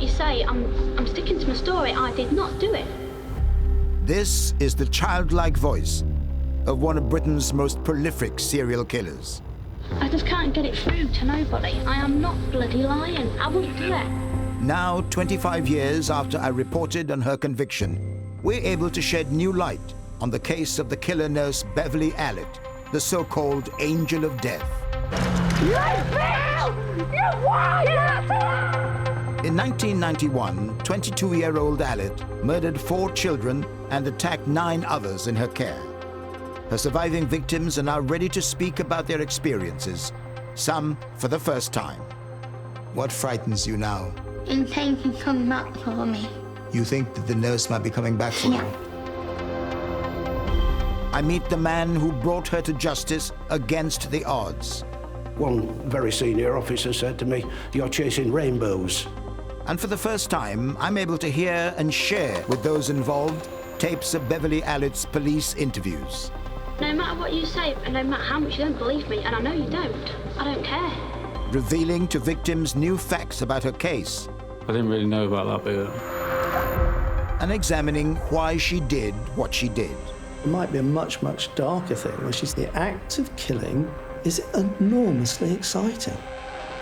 what you say. I'm sticking to my story. I did not do it. This is the childlike voice of one of Britain's most prolific serial killers. I just can't get it through to nobody. I am not bloody lying. I wouldn't do it. Now, 25 years after I reported on her conviction, we're able to shed new light on the case of the killer nurse Beverly Allitt, the so-called Angel of Death. In 1991, 22-year-old Allitt murdered 4 children and attacked 9 others in her care. Her surviving victims are now ready to speak about their experiences, some for the first time. What frightens you now? In pain can come back for me. You think that the nurse might be coming back for Yeah. you? I meet the man who brought her to justice against the odds. One very senior officer said to me, "You're chasing rainbows." And for the first time, I'm able to hear and share with those involved tapes of Beverly Allitt's police interviews. No matter what you say, and no matter how much you don't believe me, and I know you don't, I don't care. Revealing to victims new facts about her case. I didn't really know about that bit. And examining why she did what she did. It might be a much, much darker thing, which is the act of killing is enormously exciting.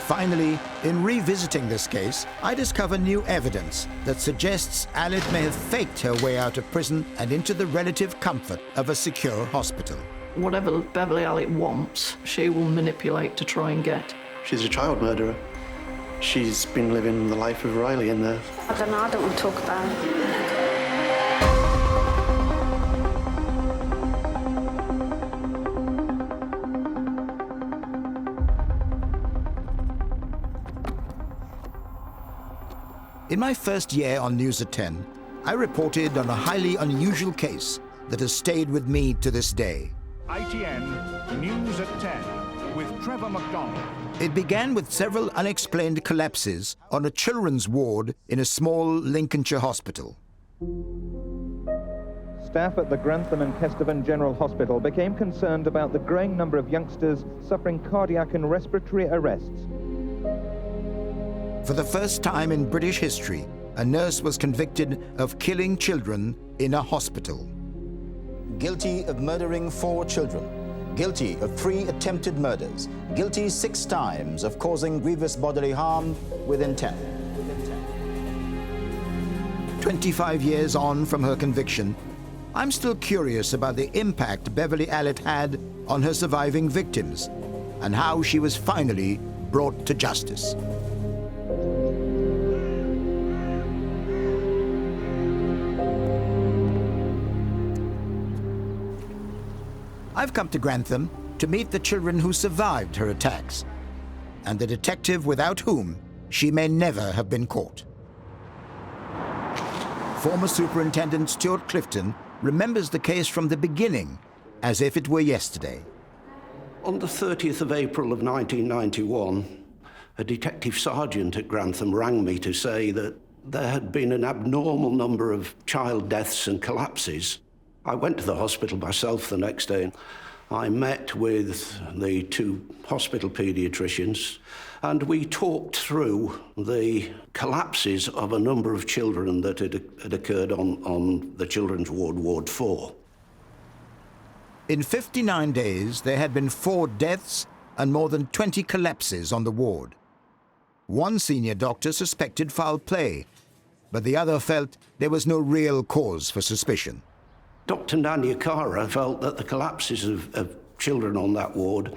Finally, in revisiting this case, I discover new evidence that suggests Allitt may have faked her way out of prison and into the relative comfort of a secure hospital. Whatever Beverly Allitt wants, she will manipulate to try and get. She's a child murderer. She's been living the life of Riley in there. I don't know, I don't want to talk about it. In my first year on News at 10, I reported on a highly unusual case that has stayed with me to this day. ITN News at 10 with Trevor McDonald. It began with several unexplained collapses on a children's ward in a small Lincolnshire hospital. Staff at the Grantham and Kesteven General Hospital became concerned about the growing number of youngsters suffering cardiac and respiratory arrests. For the first time in British history, a nurse was convicted of killing children in a hospital. Guilty of murdering 4 children. Guilty of 3 attempted murders. Guilty 6 times of causing grievous bodily harm with intent. 25 years on from her conviction, I'm still curious about the impact Beverly Allitt had on her surviving victims and how she was finally brought to justice. I've come to Grantham to meet the children who survived her attacks, and the detective without whom she may never have been caught. Former Superintendent Stuart Clifton remembers the case from the beginning, as if it were yesterday. On the 30th of April of 1991, a detective sergeant at Grantham rang me to say that there had been an abnormal number of child deaths and collapses. I went to the hospital myself the next day. I met with the 2 hospital paediatricians, and we talked through the collapses of a number of children that had occurred on the children's ward, Ward 4. In 59 days, there had been 4 deaths and more than 20 collapses on the ward. One senior doctor suspected foul play, but the other felt there was no real cause for suspicion. Dr. Nanyakara felt that the collapses of children on that ward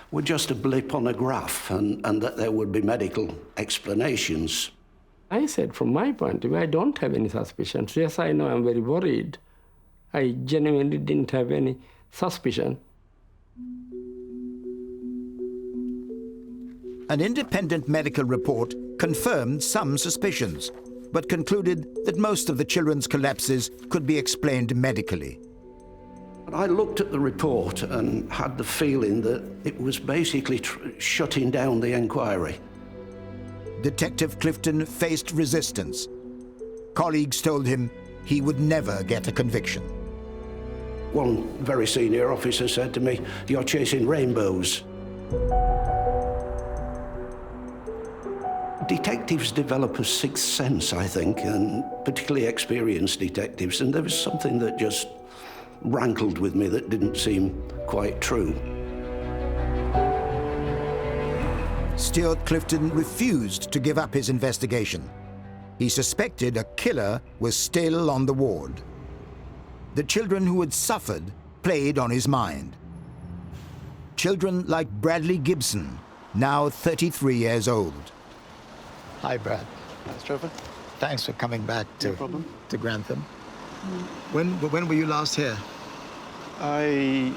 were just a blip on a graph and that there would be medical explanations. I said, from my point of view, I don't have any suspicions. Yes, I know I'm very worried. I genuinely didn't have any suspicion. An independent medical report confirmed some suspicions, but concluded that most of the children's collapses could be explained medically. I looked at the report and had the feeling that it was basically shutting down the inquiry. Detective Clifton faced resistance. Colleagues told him he would never get a conviction. One very senior officer said to me, "You're chasing rainbows." Detectives develop a sixth sense, I think, and particularly experienced detectives, and there was something that just rankled with me that didn't seem quite true. Stuart Clifton refused to give up his investigation. He suspected a killer was still on the ward. The children who had suffered played on his mind. Children like Bradley Gibson, now 33 years old. Hi, Brad. Thanks, Trevor. Thanks for coming back No problem. to Grantham. When were you last here? I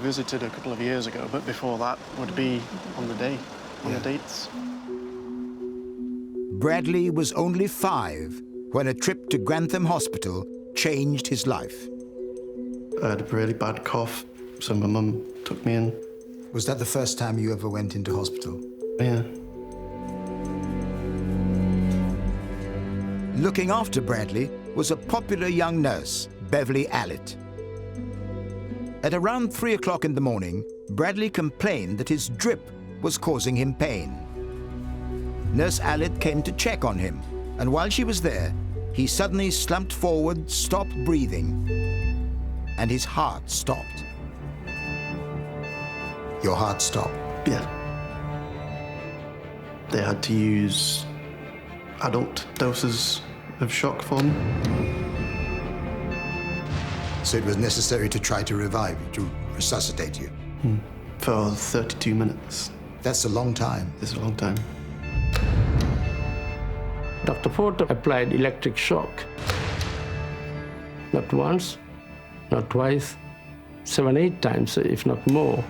visited a couple of years ago, but before that would be on the dates. Bradley was only 5 when a trip to Grantham Hospital changed his life. I had a really bad cough, so my mum took me in. Was that the first time you ever went into hospital? Yeah. Looking after Bradley was a popular young nurse, Beverly Allitt. At around 3 o'clock in the morning, Bradley complained that his drip was causing him pain. Nurse Allitt came to check on him, and while she was there, he suddenly slumped forward, stopped breathing, and his heart stopped. Your heart stopped? Yeah. They had to use adult doses of shock for me. So it was necessary to try to revive you, to resuscitate you? For 32 minutes. That's a long time. It's a long time. Dr. Porter applied electric shock. Not once, not twice, 7, 8 times, if not more.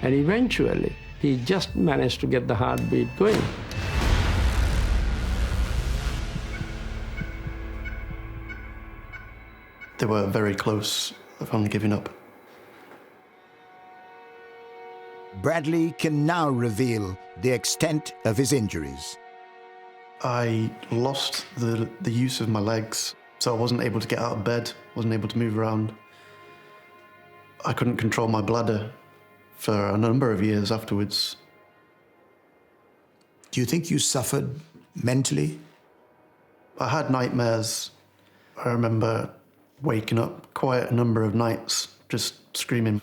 And eventually, he just managed to get the heartbeat going. They were very close of only giving up. Bradley can now reveal the extent of his injuries. I lost the use of my legs, so I wasn't able to get out of bed, wasn't able to move around. I couldn't control my bladder for a number of years afterwards. Do you think you suffered mentally? I had nightmares. I remember waking up quite a number of nights just screaming.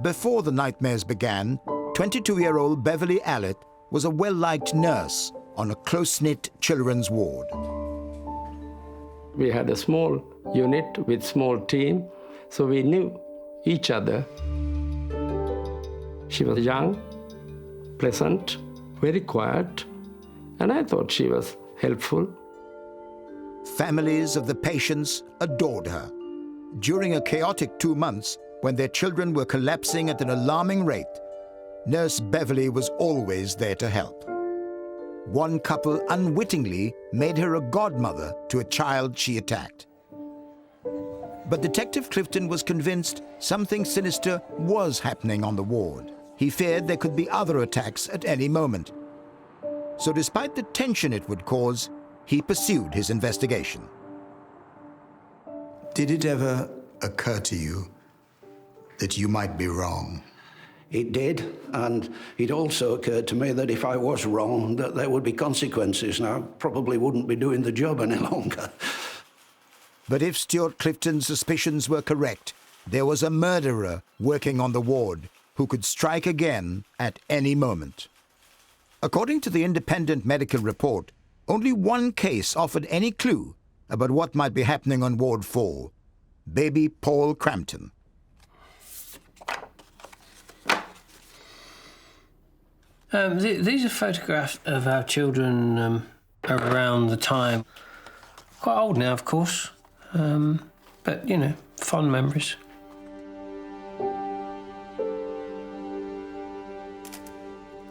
Before the nightmares began, 22-year-old Beverly Allitt was a well-liked nurse on a close-knit children's ward. We had a small unit with small team, so we knew each other. She was young, pleasant, very quiet, and I thought she was helpful. Families of the patients adored her. During a chaotic 2 months, when their children were collapsing at an alarming rate, Nurse Beverly was always there to help. One couple unwittingly made her a godmother to a child she attacked. But Detective Clifton was convinced something sinister was happening on the ward. He feared there could be other attacks at any moment. So despite the tension it would cause, he pursued his investigation. Did it ever occur to you that you might be wrong? It did, and it also occurred to me that if I was wrong, that there would be consequences, and I probably wouldn't be doing the job any longer. But if Stuart Clifton's suspicions were correct, there was a murderer working on the ward who could strike again at any moment. According to the independent medical report, only one case offered any clue about what might be happening on Ward 4, baby Paul Crampton. These are photographs of our children around the time. Quite old now, of course, but, you know, fond memories.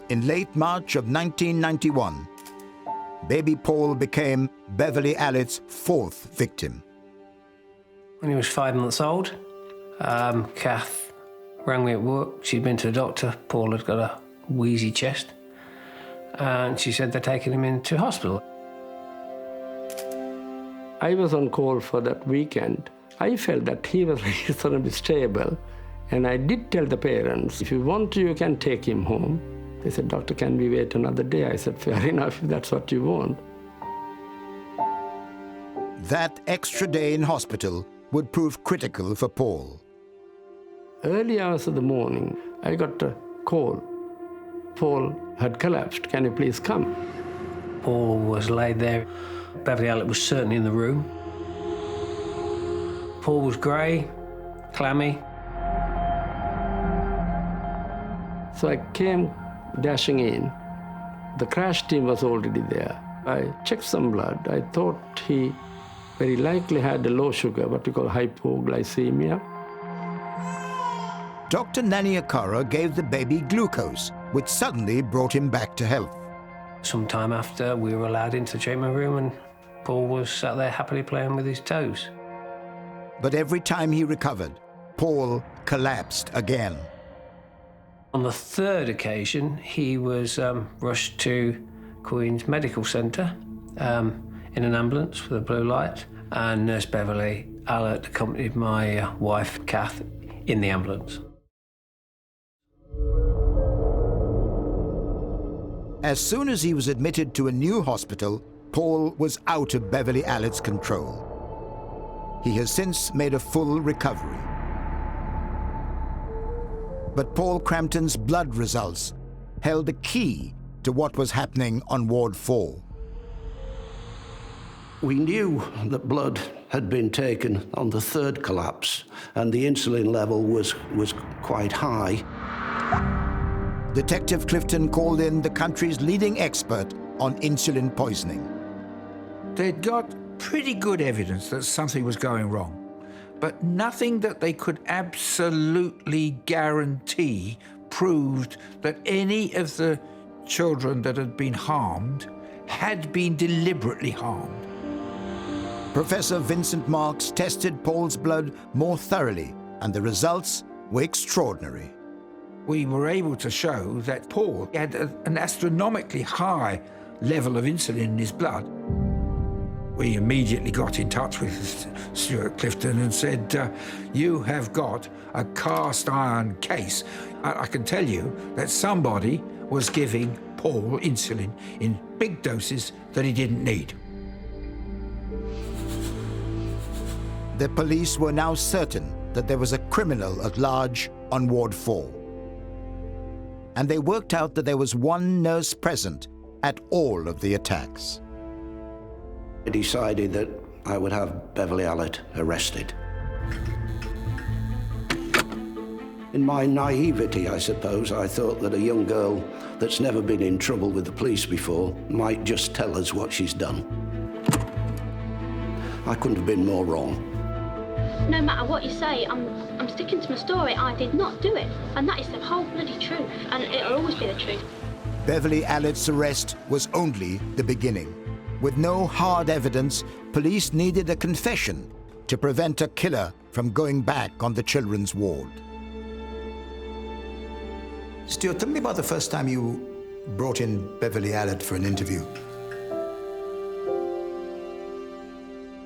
In late March of 1991, baby Paul became Beverly Allitt's 4th victim. When he was 5 months old, Kath rang me at work. She'd been to the doctor. Paul had got a wheezy chest, and she said they're taking him into hospital. I was on call for that weekend, I felt that he was reasonably stable, and I did tell the parents, if you want to, you can take him home. They said, Doctor, can we wait another day? I said, fair enough, if that's what you want. That extra day in hospital would prove critical for Paul. Early hours of the morning, I got a call. Paul had collapsed. Can you please come? Paul was laid there. Beverly Allitt was certainly in the room. Paul was grey, clammy. So I came dashing in. The crash team was already there. I checked some blood. I thought he very likely had a low sugar, what we call hypoglycemia. Dr. Naniakara gave the baby glucose, which suddenly brought him back to health. Sometime after, we were allowed into the treatment room and Paul was sat there happily playing with his toes. But every time he recovered, Paul collapsed again. On the third occasion, he was rushed to Queen's Medical Centre in an ambulance with a blue light, and Nurse Beverly Allitt accompanied my wife, Kath, in the ambulance. As soon as he was admitted to a new hospital, Paul was out of Beverly Allitt's control. He has since made a full recovery. But Paul Crampton's blood results held a key to what was happening on Ward 4. We knew that blood had been taken on the third collapse, and the insulin level was quite high. Detective Clifton called in the country's leading expert on insulin poisoning. They'd got pretty good evidence that something was going wrong, but nothing that they could absolutely guarantee proved that any of the children that had been harmed had been deliberately harmed. Professor Vincent Marks tested Paul's blood more thoroughly, and the results were extraordinary. We were able to show that Paul had an astronomically high level of insulin in his blood. We immediately got in touch with Stuart Clifton and said, you have got a cast iron case. I can tell you that somebody was giving Paul insulin in big doses that he didn't need. The police were now certain that there was a criminal at large on Ward 4. And they worked out that there was one nurse present at all of the attacks. I decided that I would have Beverly Allitt arrested. In my naivety, I suppose, I thought that a young girl that's never been in trouble with the police before might just tell us what she's done. I couldn't have been more wrong. No matter what you say, I'm sticking to my story. I did not do it. And that is the whole bloody truth. And it'll always be the truth. Beverly Allitt's arrest was only the beginning. With no hard evidence, police needed a confession to prevent a killer from going back on the children's ward. Stuart, tell me about the first time you brought in Beverly Allitt for an interview.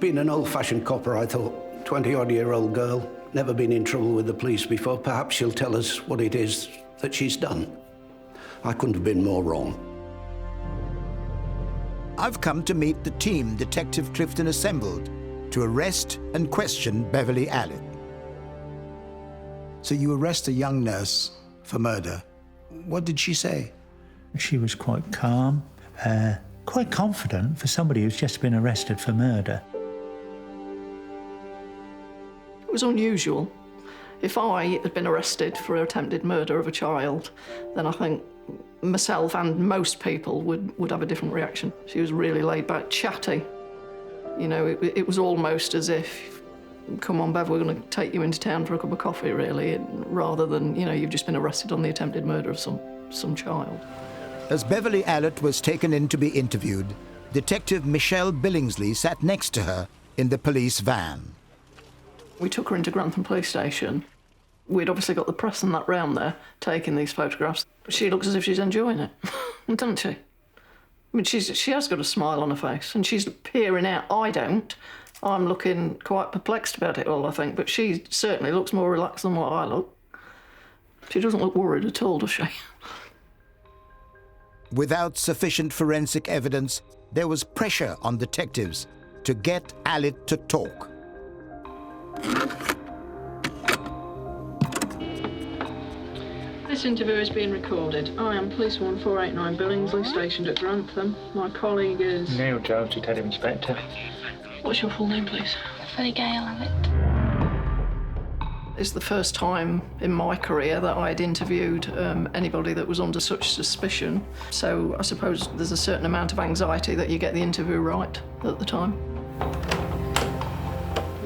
Being an old-fashioned copper, I thought, 20-odd-year-old girl, never been in trouble with the police before, perhaps she'll tell us what it is that she's done. I couldn't have been more wrong. I've come to meet the team Detective Clifton assembled to arrest and question Beverly Allitt. So you arrest a young nurse for murder. What did she say? She was quite calm, quite confident for somebody who's just been arrested for murder. It was unusual. If I had been arrested for attempted murder of a child, then I think myself and most people would have a different reaction. She was really laid back, chatty. You know, it was almost as if, come on, Bev, we're going to take you into town for a cup of coffee, really, rather than, you know, you've just been arrested on the attempted murder of some child. As Beverly Allitt was taken in to be interviewed, Detective Michelle Billingsley sat next to her in the police van. We took her into Grantham Police Station. We'd obviously got the press and that round there taking these photographs. She looks as if she's enjoying it, doesn't she? I mean, she has got a smile on her face and she's peering out. I don't, I'm looking quite perplexed about it all, I think, but she certainly looks more relaxed than what I look. She doesn't look worried at all, does she? Without sufficient forensic evidence, there was pressure on detectives to get Allitt to talk. This interview is being recorded. I am Policewoman 489 Billingsley, stationed at Grantham. My colleague is... Neil Jones, Detective Inspector. What's your full name, please? Beverly Allitt. It's the first time in my career that I'd interviewed anybody that was under such suspicion. So I suppose there's a certain amount of anxiety that you get the interview right at the time.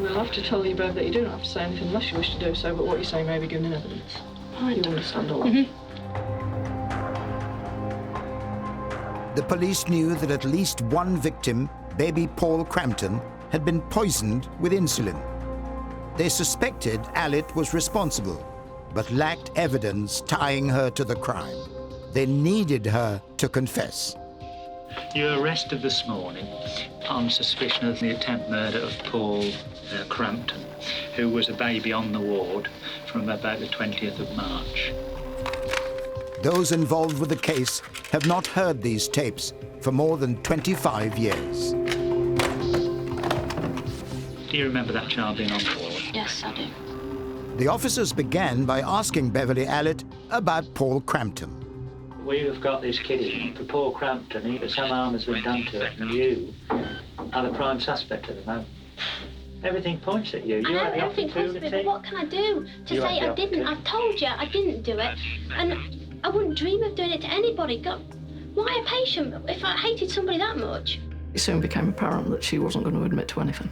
We'll have to tell you, Bev, that you don't have to say anything unless you wish to do so, but what you say may be given in evidence. You understand all that? The police knew that at least one victim, baby Paul Crampton, had been poisoned with insulin. They suspected Allitt was responsible, but lacked evidence tying her to the crime. They needed her to confess. You were arrested this morning on suspicion of the attempt murder of Paul Crampton, who was a baby on the ward from about the 20th of March. Those involved with the case have not heard these tapes for more than 25 years. Do you remember that child being on board? Yes, I do. The officers began by asking Beverly Allitt about Paul Crampton. We've got this kid for Paul Crampton. Some harm has been done to it, and you are the prime suspect at the moment. Everything points at you. You're I know everything points at me, but what can I do to say I didn't? I've told you I didn't do it, and I wouldn't dream of doing it to anybody. God, why a patient if I hated somebody that much? It soon became apparent that she wasn't going to admit to anything.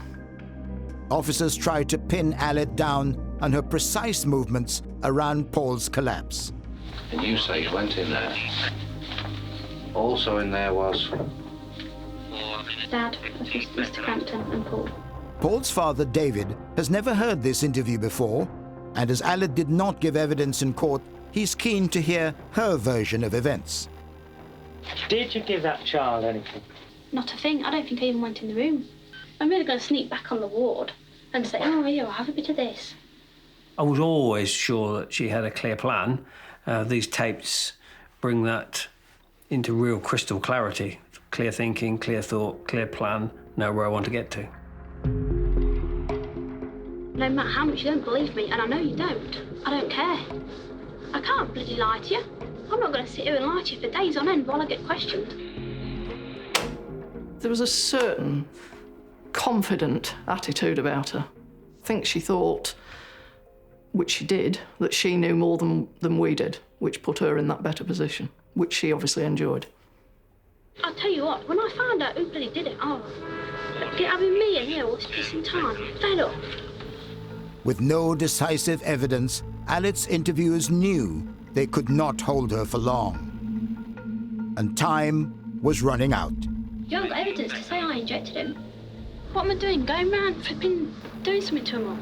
Officers tried to pin Allitt down on her precise movements around Paul's collapse. And you say you went in there. Also in there was... Dad, Mr. Crampton and Paul. Paul's father, David, has never heard this interview before, and as Allitt did not give evidence in court, he's keen to hear her version of events. Did you give that child anything? Not a thing. I don't think I even went in the room. I'm really going to sneak back on the ward and say, oh, here, I'll have a bit of this. I was always sure that she had a clear plan. These tapes bring that into real crystal clarity. Clear thinking, clear thought, clear plan, know where I want to get to. No matter how much you don't believe me, and I know you don't, I don't care. I can't bloody lie to you. I'm not going to sit here and lie to you for days on end while I get questioned. There was a certain confident attitude about her. I think she thought, which she did, that she knew more than we did, which put her in that better position, which she obviously enjoyed. I'll tell you what, when I found out who bloody did it, having me in here all this pissing time, fed up. With no decisive evidence, Allitt's interviewers knew they could not hold her for long. And time was running out. You haven't got evidence to say I injected him. What am I doing? Going round flipping, doing something to him all?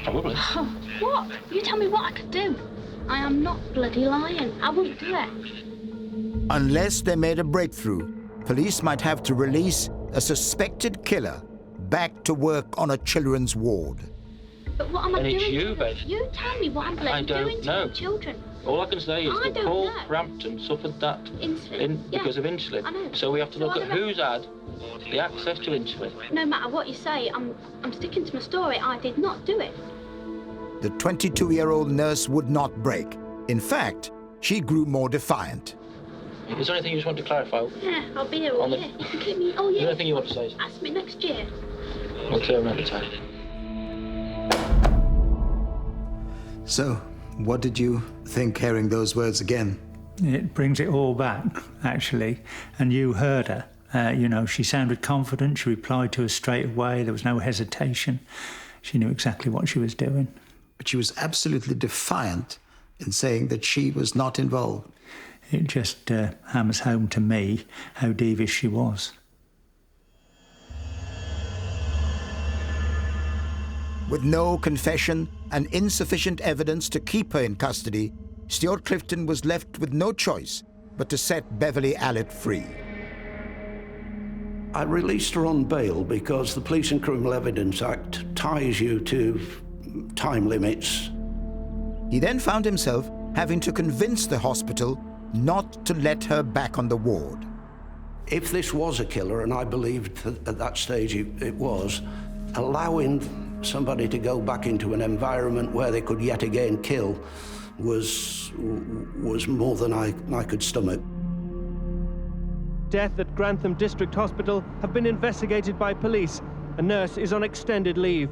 Probably. Oh, what? You tell me what I could do. I am not bloody lying. I wouldn't do it. Unless they made a breakthrough, police might have to release a suspected killer back to work on a children's ward. But what am I And doing? it's you, Bev. You tell me what I'm bloody doing to the children. All I can say is I that don't Paul know. Crampton suffered that because of insulin. I know. So we have to So look I at don't know. who's had the access to insulin. No matter what you say, I'm sticking to my story. I did not do it. The 22-year-old nurse would not break. In fact, she grew more defiant. Is there anything you just want to clarify? Yeah, I'll be here all On the- year. You can keep me all Is there year. anything you want to say? Ask me next year. I'll clear another time. So, what did you think hearing those words again? It brings it all back, actually. And you heard her. You know, she sounded confident. She replied to us straight away. There was no hesitation. She knew exactly what she was doing. But she was absolutely defiant in saying that she was not involved. It just hammers home to me how devious she was. With no confession and insufficient evidence to keep her in custody, Stuart Clifton was left with no choice but to set Beverly Allitt free. I released her on bail because the Police and Criminal Evidence Act ties you to time limits. He then found himself having to convince the hospital not to let her back on the ward. If this was a killer, and I believed at that stage it was, allowing somebody to go back into an environment where they could yet again kill was more than I could stomach. Death at Grantham District Hospital have been investigated by police. A nurse is on extended leave.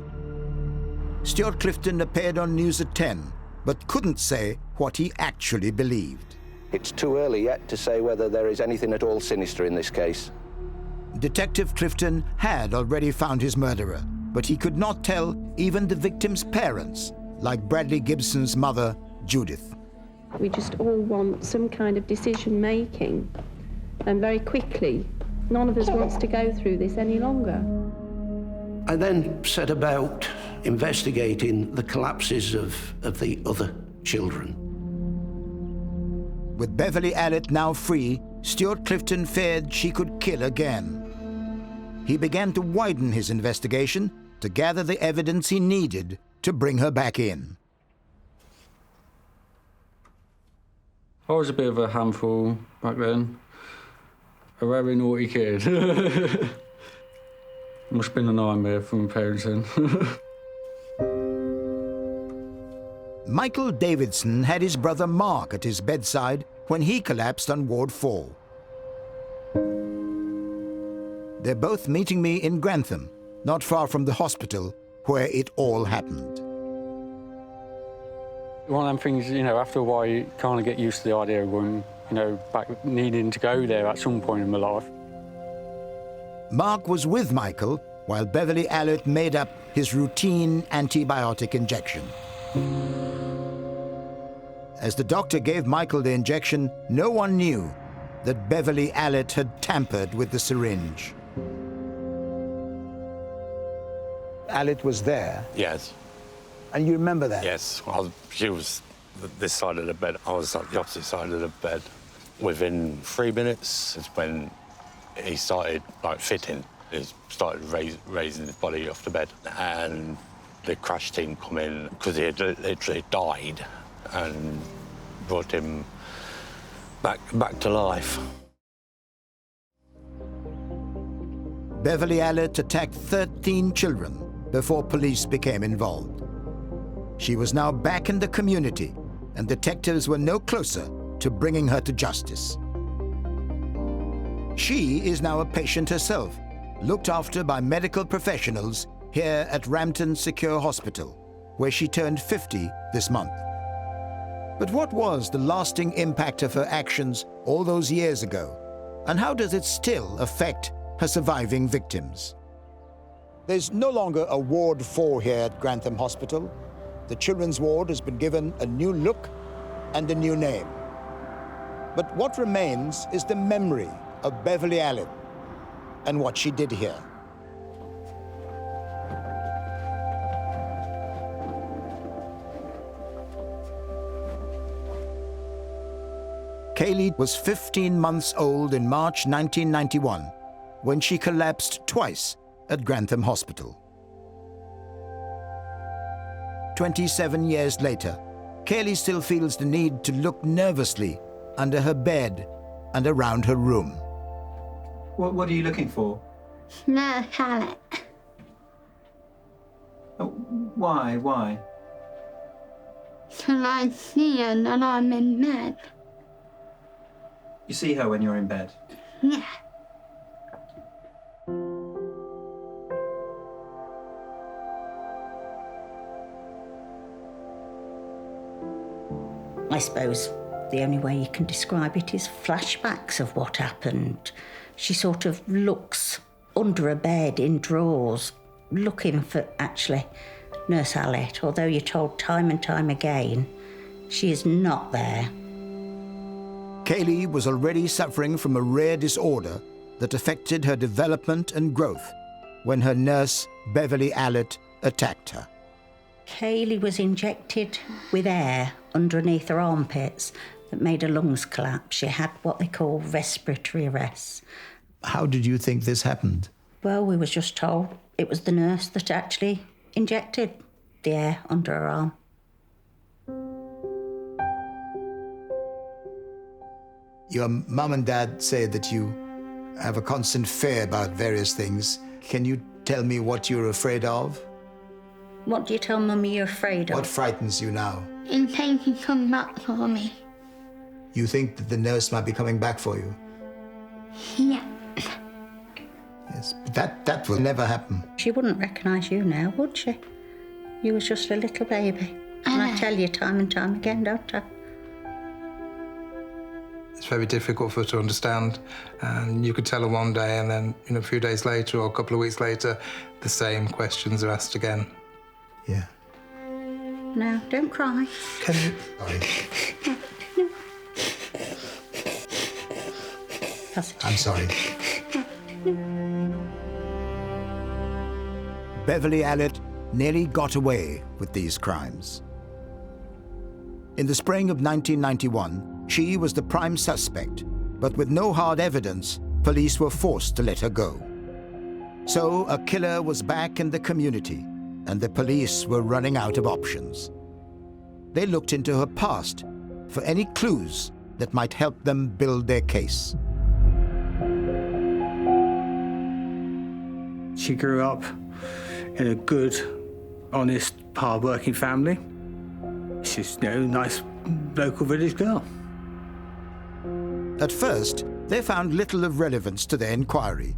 Stuart Clifton appeared on News at 10, but couldn't say what he actually believed. It's too early yet to say whether there is anything at all sinister in this case. Detective Clifton had already found his murderer, but he could not tell even the victim's parents, like Bradley Gibson's mother, Judith. We just all want some kind of decision making, and very quickly. None of us wants to go through this any longer. I then set about investigating the collapses of the other children. With Beverly Allitt now free, Stuart Clifton feared she could kill again. He began to widen his investigation to gather the evidence he needed to bring her back in. I was a bit of a handful back then. A very naughty kid. Must have been a nightmare for my parents then. Michael Davidson had his brother Mark at his bedside when he collapsed on Ward 4. They're both meeting me in Grantham, not far from the hospital where it all happened. One of them things, you know, after a while you kind of get used to the idea of going, you know, back needing to go there at some point in my life. Mark was with Michael while Beverly Allitt made up his routine antibiotic injection. As the doctor gave Michael the injection, no one knew that Beverly Allitt had tampered with the syringe. Allitt was there. Yes. And you remember that? Yes. She was this side of the bed. I was like the opposite side of the bed. Within 3 minutes is when he started like fitting. He started raising his body off the bed, and the crash team come in because he had literally died and brought him back to life. Beverly Allitt attacked 13 children before police became involved. She was now back in the community, and detectives were no closer to bringing her to justice. She is now a patient herself, looked after by medical professionals here at Rampton Secure Hospital, where she turned 50 this month. But what was the lasting impact of her actions all those years ago, and how does it still affect her surviving victims? There's no longer a Ward 4 here at Grantham Hospital. The children's ward has been given a new look and a new name. But what remains is the memory of Beverly Allitt and what she did here. Kaylee was 15 months old in March 1991 when she collapsed twice at Grantham Hospital. 27 years later, Kaylee still feels the need to look nervously under her bed and around her room. What are you looking for? Nurse Allitt. Why? Can I see her when I'm in bed? You see her when you're in bed? Yeah. I suppose the only way you can describe it is flashbacks of what happened. She sort of looks under a bed in drawers, looking for, actually, Nurse Allitt, although you're told time and time again, she is not there. Kaylee was already suffering from a rare disorder that affected her development and growth when her nurse, Beverly Allitt, attacked her. Kaylee was injected with air underneath her armpits that made her lungs collapse. She had what they call respiratory arrest. How did you think this happened? Well, we was just told it was the nurse that actually injected the air under her arm. Your mum and dad say that you have a constant fear about various things. Can you tell me what you're afraid of? What do you tell Mummy you're afraid of? What frightens you now? In case he comes back for me. You think that the nurse might be coming back for you? Yeah. Yes, but that will never happen. She wouldn't recognise you now, would she? You was just a little baby. And I tell you time and time again, don't I? It's very difficult for her to understand, and you could tell her one day and then, a few days later or a couple of weeks later, the same questions are asked again. Yeah. No, don't cry. Can you? Sorry. I'm sorry. Beverly Allitt nearly got away with these crimes. In the spring of 1991, she was the prime suspect, but with no hard evidence, police were forced to let her go. So a killer was back in the community, and the police were running out of options. They looked into her past for any clues that might help them build their case. She grew up in a good, honest, hard-working family. She's, a nice local village girl. At first, they found little of relevance to their inquiry.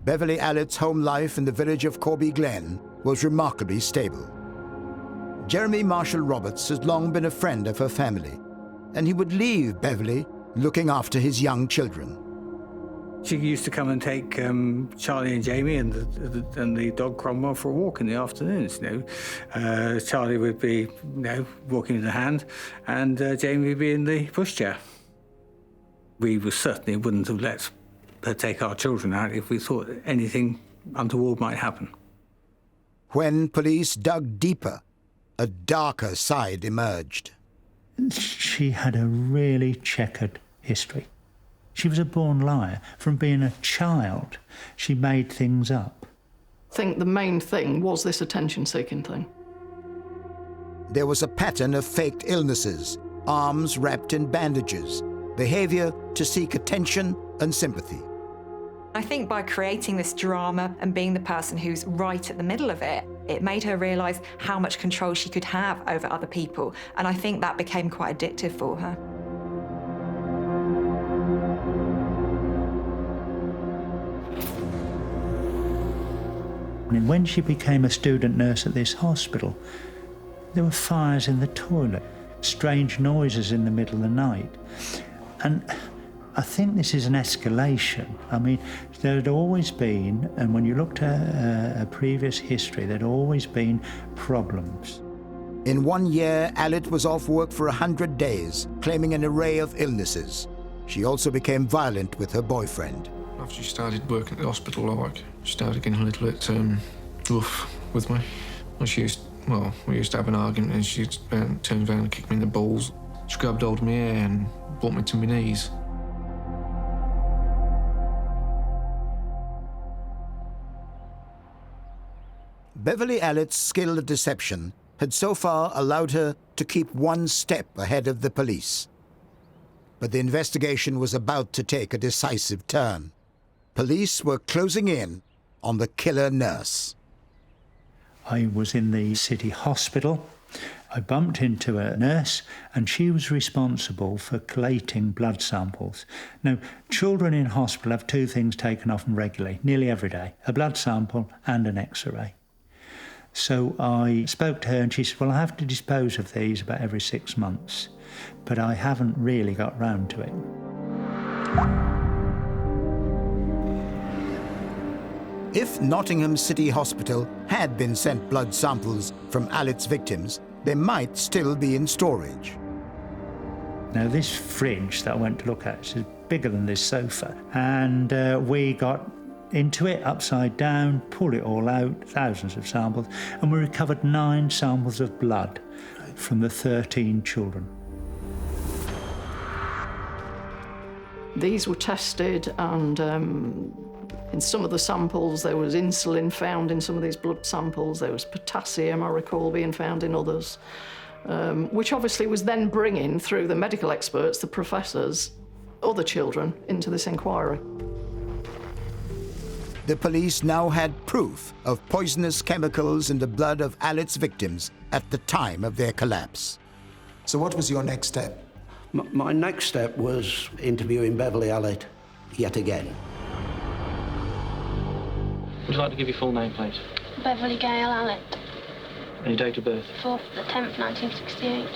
Beverly Allitt's home life in the village of Corby Glen was remarkably stable. Jeremy Marshall Roberts had long been a friend of her family, and he would leave Beverly looking after his young children. She used to come and take Charlie and Jamie and the dog Cromwell for a walk in the afternoons. Charlie would be, walking in the hand, and Jamie would be in the pushchair. We certainly wouldn't have let her take our children out if we thought anything untoward might happen. When police dug deeper, a darker side emerged. She had a really checkered history. She was a born liar. From being a child, she made things up. I think the main thing was this attention-seeking thing. There was a pattern of faked illnesses, arms wrapped in bandages, behavior to seek attention and sympathy. I think by creating this drama and being the person who's right at the middle of it, it made her realise how much control she could have over other people. And I think that became quite addictive for her. And when she became a student nurse at this hospital, there were fires in the toilet, strange noises in the middle of the night. And I think this is an escalation. I mean, there had always been, and when you looked at her previous history, there'd always been problems. In 1 year, Allitt was off work for 100 days, claiming an array of illnesses. She also became violent with her boyfriend. After she started working at the hospital, she started getting a little bit rough with me. We used to have an argument, and she'd turn around and kick me in the balls. She grabbed hold of my hair and brought me to my knees. Beverly Allitt's skill at deception had so far allowed her to keep one step ahead of the police. But the investigation was about to take a decisive turn. Police were closing in on the killer nurse. I was in the city hospital. I bumped into a nurse, and she was responsible for collating blood samples. Now, children in hospital have two things taken off them regularly, nearly every day, a blood sample and an X-ray. So I spoke to her, and she said, well, I have to dispose of these about every 6 months, but I haven't really got round to it. If Nottingham City Hospital had been sent blood samples from Allitt's victims, they might still be in storage. Now, this fridge that I went to look at is bigger than this sofa, and we got into it upside down, pulled it all out, thousands of samples, and we recovered 9 samples of blood from the 13 children. These were tested, and in some of the samples there was insulin found in some of these blood samples. There was potassium, I recall, being found in others, which obviously was then bringing, through the medical experts, the professors, other children into this inquiry. The police now had proof of poisonous chemicals in the blood of Allitt's victims at the time of their collapse. So what was your next step? My next step was interviewing Beverly Allitt yet again. Would you like to give your full name, please? Beverly Allitt. And your date of birth? 4th the 10th, 1968.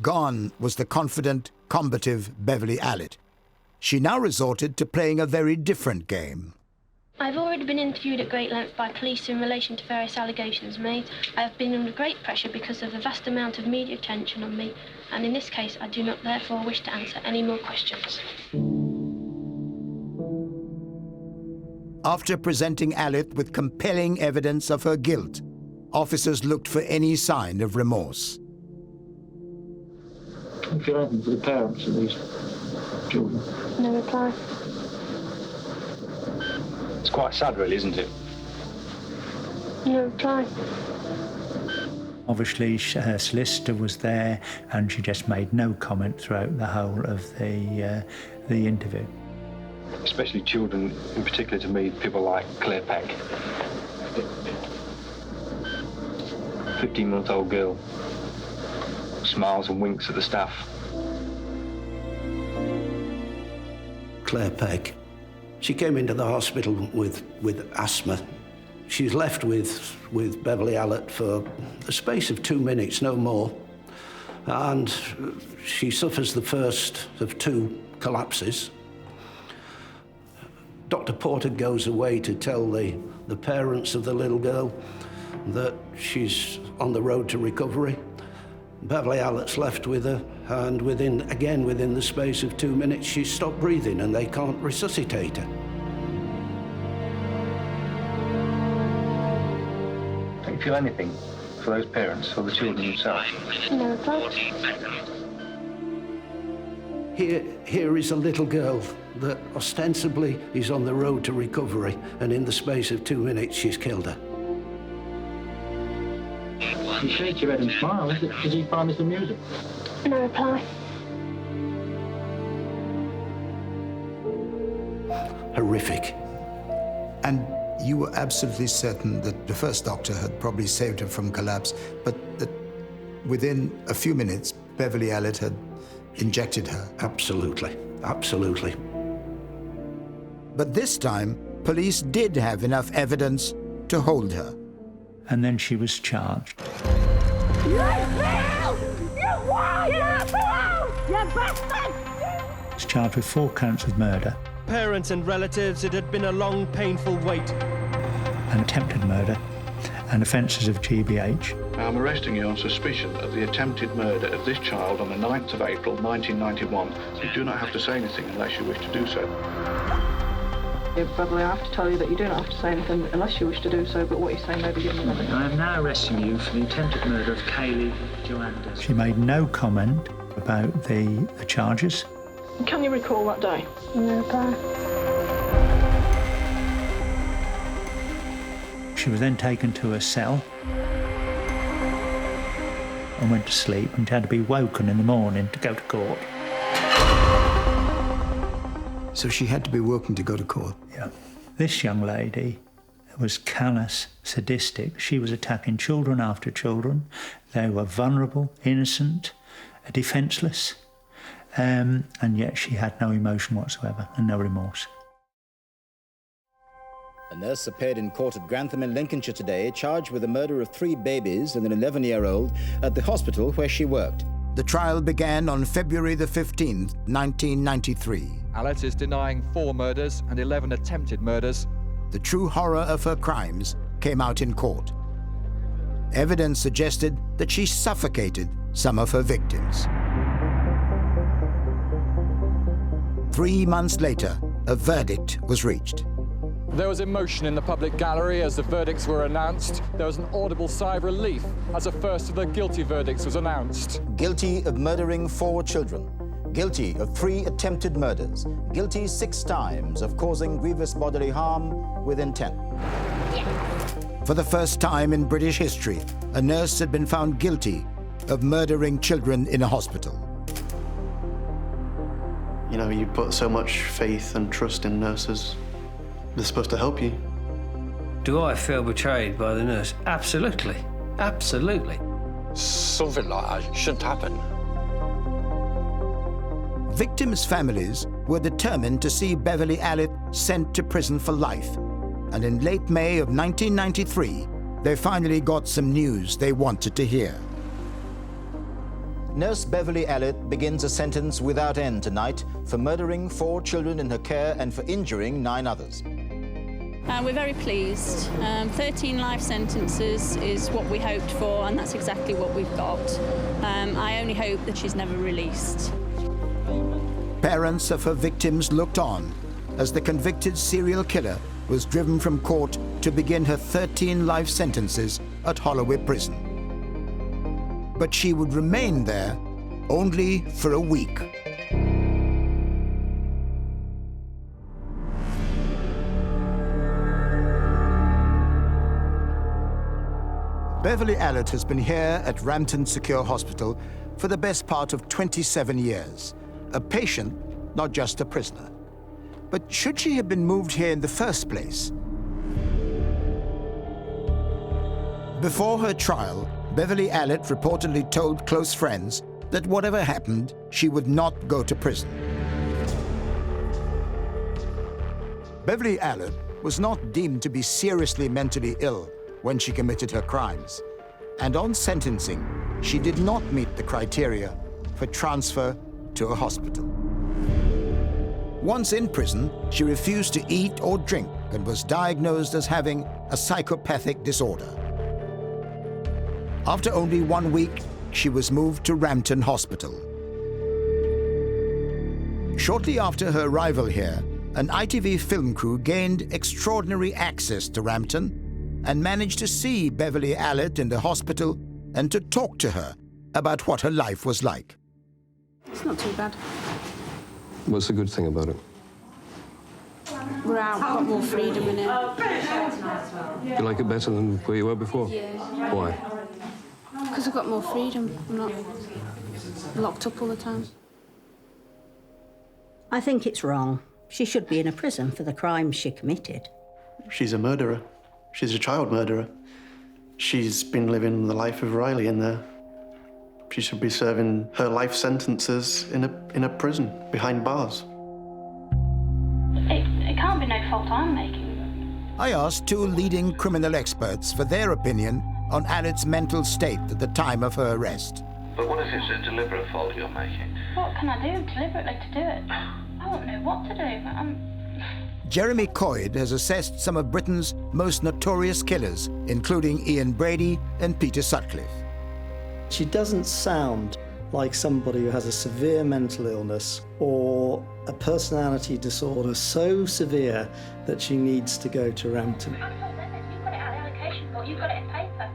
Gone was the confident, combative Beverly Allitt. She now resorted to playing a very different game. I've already been interviewed at great length by police in relation to various allegations made. I have been under great pressure because of the vast amount of media attention on me, and in this case I do not therefore wish to answer any more questions. After presenting Allitt with compelling evidence of her guilt, officers looked for any sign of remorse. Do you feel anything for the parents of these children? No reply. It's quite sad, really, isn't it? No reply. Obviously, her solicitor was there, and she just made no comment throughout the whole of the interview. Especially children, in particular to me, people like Claire Peck. 15-month-old girl. Smiles and winks at the staff. Claire Peck. She came into the hospital with asthma. She's left with Beverly Allitt for the space of 2 minutes, no more. And she suffers the first of 2 collapses. Dr. Porter goes away to tell the parents of the little girl that she's on the road to recovery. Beverly Allitt's left with her, and within the space of 2 minutes, she's stopped breathing and they can't resuscitate her. Don't you feel anything for those parents or the children themselves? No reply. Here is a little girl that ostensibly is on the road to recovery, and in the space of 2 minutes, she's killed her. You shake your head and smile. Did you find this amusing? No reply. Horrific. And you were absolutely certain that the first doctor had probably saved her from collapse, but that within a few minutes, Beverly Allitt had injected her? Absolutely. Absolutely. But this time, police did have enough evidence to hold her. And then she was charged. She was charged with 4 counts of murder. Parents and relatives, it had been a long, painful wait. And attempted murder, and offences of GBH. I'm arresting you on suspicion of the attempted murder of this child on the 9th of April, 1991. You do not have to say anything unless you wish to do so. Beverly, I have to tell you that you do not have to say anything unless you wish to do so, but what you're saying may be given away. I am now arresting you for the attempted murder of Kaylee Joanders. She made no comment about the charges. Can you recall that day? No reply. She was then taken to a cell and went to sleep, and had to be woken in the morning to go to court. So she had to be woken to go to court? Yeah. This young lady was callous, sadistic. She was attacking children after children. They were vulnerable, innocent, defenceless, and yet she had no emotion whatsoever and no remorse. A nurse appeared in court at Grantham in Lincolnshire today, charged with the murder of 3 babies and an 11-year-old at the hospital where she worked. The trial began on February the 15th, 1993. Allitt is denying 4 murders and 11 attempted murders. The true horror of her crimes came out in court. Evidence suggested that she suffocated some of her victims. 3 months later, a verdict was reached. There was emotion in the public gallery as the verdicts were announced. There was an audible sigh of relief as the first of the guilty verdicts was announced. Guilty of murdering 4 children, Guilty of 3 attempted murders. Guilty 6 times of causing grievous bodily harm with intent. For the first time in British history, a nurse had been found guilty of murdering children in a hospital. You know, you put so much faith and trust in nurses. They're supposed to help you. Do I feel betrayed by the nurse? Absolutely. Absolutely. Something like that shouldn't happen. Victims' families were determined to see Beverly Allitt sent to prison for life. And in late May of 1993, they finally got some news they wanted to hear. Nurse Beverly Allitt begins a sentence without end tonight for murdering 4 children in her care and for injuring 9 others. We're very pleased. 13 life sentences is what we hoped for, and that's exactly what we've got. I only hope that she's never released. Parents of her victims looked on as the convicted serial killer was driven from court to begin her 13 life sentences at Holloway Prison. But she would remain there only for a week. Beverly Allitt has been here at Rampton Secure Hospital for the best part of 27 years. A patient, not just a prisoner. But should she have been moved here in the first place? Before her trial, Beverly Allitt reportedly told close friends that whatever happened, she would not go to prison. Beverly Allitt was not deemed to be seriously mentally ill when she committed her crimes. And on sentencing, she did not meet the criteria for transfer to a hospital. Once in prison, she refused to eat or drink and was diagnosed as having a psychopathic disorder. After only 1 week, she was moved to Rampton Hospital. Shortly after her arrival here, an ITV film crew gained extraordinary access to Rampton and managed to see Beverly Allitt in the hospital and to talk to her about what her life was like. It's not too bad. What's the good thing about it? We're out, got more freedom in it. Do you like it better than where you were before? Yeah. Why? Because I've got more freedom. I'm not locked up all the time. I think it's wrong. She should be in a prison for the crimes she committed. She's a murderer. She's a child murderer. She's been living the life of Riley in there. She should be serving her life sentences in a prison, behind bars. It can't be no fault I'm making. I asked 2 leading criminal experts for their opinion on Allitt's mental state at the time of her arrest. But what if it's a deliberate fault you're making? What can I do deliberately to do it? I won't know what to do. Jeremy Coyd has assessed some of Britain's most notorious killers, including Ian Brady and Peter Sutcliffe. She doesn't sound like somebody who has a severe mental illness or a personality disorder so severe that she needs to go to Rampton. You've got it out of allocation, but you've got it in paper.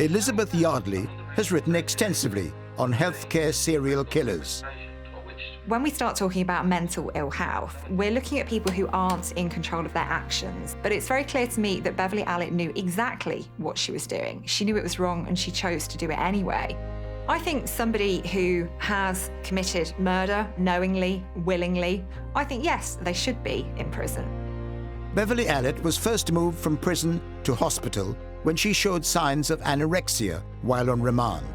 Elizabeth Yardley has written extensively on healthcare serial killers. When we start talking about mental ill health, we're looking at people who aren't in control of their actions. But it's very clear to me that Beverly Allitt knew exactly what she was doing. She knew it was wrong and she chose to do it anyway. I think somebody who has committed murder knowingly, willingly, I think, yes, they should be in prison. Beverly Allitt was first moved from prison to hospital when she showed signs of anorexia while on remand.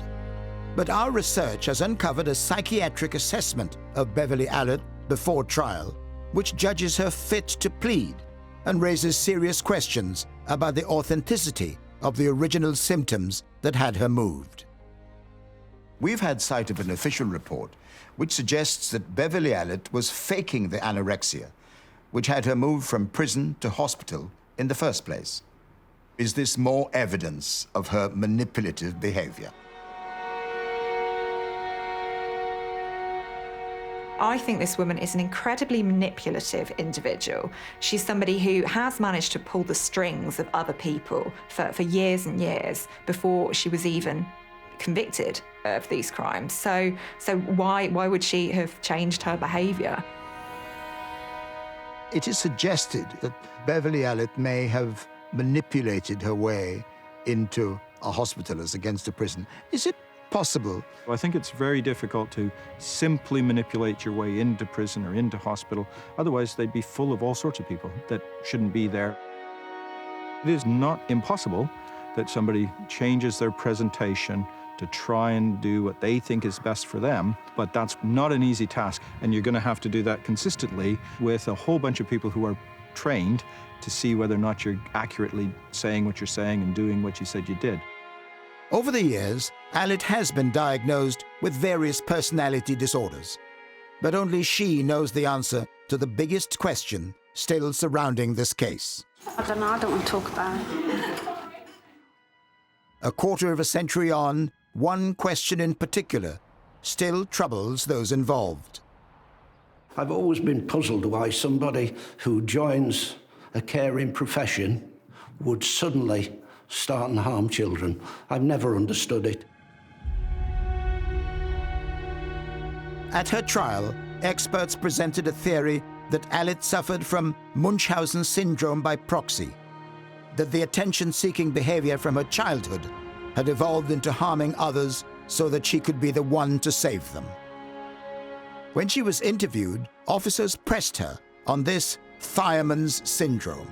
But our research has uncovered a psychiatric assessment of Beverly Allitt before trial, which judges her fit to plead and raises serious questions about the authenticity of the original symptoms that had her moved. We've had sight of an official report which suggests that Beverly Allitt was faking the anorexia, which had her moved from prison to hospital in the first place. Is this more evidence of her manipulative behavior? I think this woman is an incredibly manipulative individual. She's somebody who has managed to pull the strings of other people for years and years before she was even convicted of these crimes. So why would she have changed her behaviour? It is suggested that Beverly Allitt may have manipulated her way into a hospital as against a prison. Is it possible? I think it's very difficult to simply manipulate your way into prison or into hospital. Otherwise, they'd be full of all sorts of people that shouldn't be there. It is not impossible that somebody changes their presentation to try and do what they think is best for them, but that's not an easy task, and you're going to have to do that consistently with a whole bunch of people who are trained to see whether or not you're accurately saying what you're saying and doing what you said you did. Over the years, Allitt has been diagnosed with various personality disorders, but only she knows the answer to the biggest question still surrounding this case. I don't know, I don't want to talk about it. A quarter of a century on, one question in particular still troubles those involved. I've always been puzzled why somebody who joins a caring profession would suddenly start and harm children. I've never understood it. At her trial, experts presented a theory that Allitt suffered from Munchausen syndrome by proxy, that the attention-seeking behavior from her childhood had evolved into harming others so that she could be the one to save them. When she was interviewed, officers pressed her on this Fireman's Syndrome.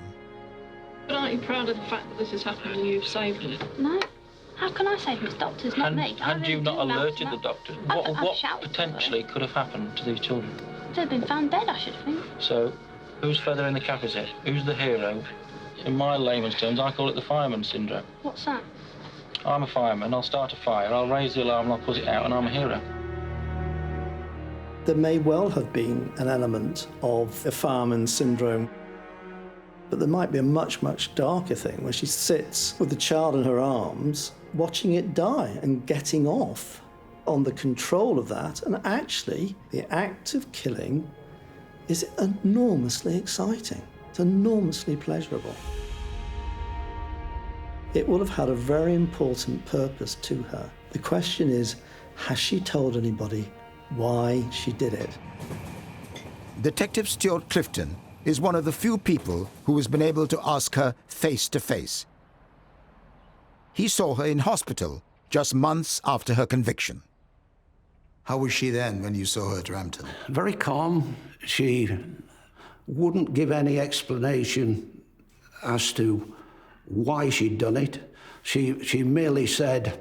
But aren't you proud of the fact that this has happened and you've saved him? No. How can I save him? It's doctors, not me. Had you not alerted the doctor, what potentially could have happened to these children? They'd been found dead, I should think. So, whose feather in the cap is it? Who's the hero? In my layman's terms, I call it the Fireman Syndrome. What's that? I'm a fireman, I'll start a fire, I'll raise the alarm, I'll put it out, and I'm a hero. There may well have been an element of a Fireman Syndrome, but there might be a much, much darker thing where she sits with the child in her arms, watching it die and getting off on the control of that. And actually, the act of killing is enormously exciting. It's enormously pleasurable. It will have had a very important purpose to her. The question is, has she told anybody why she did it? Detective Stuart Clifton is one of the few people who has been able to ask her face to face. He saw her in hospital just months after her conviction. How was she then when you saw her at Rampton? Very calm. She wouldn't give any explanation as to why she'd done it. She merely said,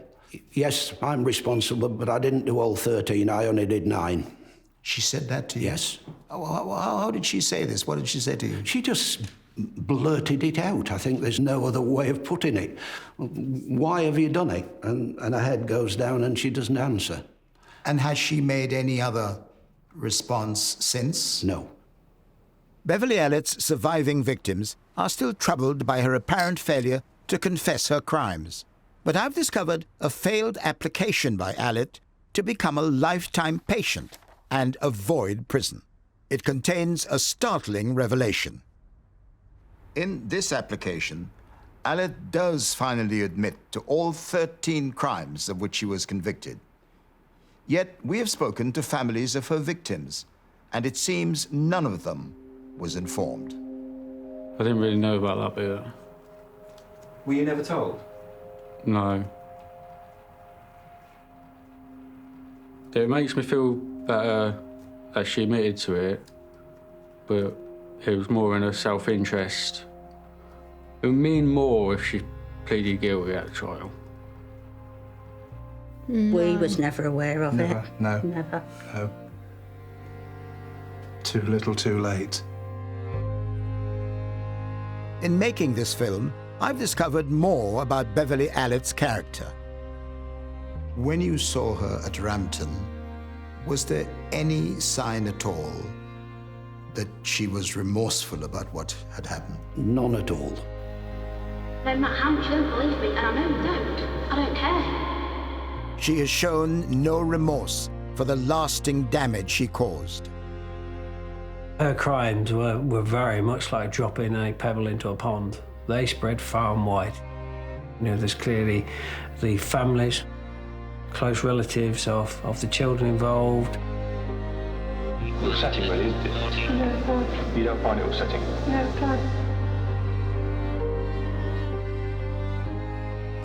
yes, I'm responsible, but I didn't do all 13, I only did 9. She said that to you? Yes. How did she say this? What did she say to you? She just blurted it out. I think there's no other way of putting it. Why have you done it? And her head goes down and she doesn't answer. And has she made any other response since? No. Beverly Ellitt's surviving victims are still troubled by her apparent failure to confess her crimes. But I've discovered a failed application by Allitt to become a lifetime patient and avoid prison. It contains a startling revelation. In this application, Allitt does finally admit to all 13 crimes of which she was convicted. Yet we have spoken to families of her victims, and it seems none of them was informed. I didn't really know about that bit. Were you never told? No. It makes me feel better that she admitted to it, but it was more in her self-interest. It would mean more if she pleaded guilty at the trial. No. We was never aware of Never, it. no. Never. No. Too little, too late. In making this film, I've discovered more about Beverly Allitt's character. When you saw her at Rampton, was there any sign at all that she was remorseful about what had happened? None at all. No matter how much you don't believe me, and I know you don't, I don't care. She has shown no remorse for the lasting damage she caused. Her crimes were very much like dropping a pebble into a pond. They spread far and wide. You know, there's clearly the families close relatives of the children involved. Upsetting, really, isn't it? No, You don't find it upsetting? no, no.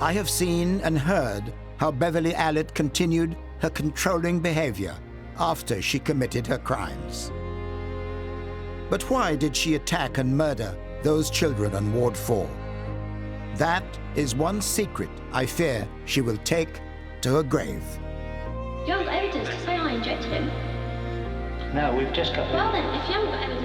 I have seen and heard how Beverly Allitt continued her controlling behavior after she committed her crimes. But why did she attack and murder those children on Ward 4? That is one secret I fear she will take to her grave. You haven't got evidence to say I injected him. No, we've just got... Well then, if you haven't got evidence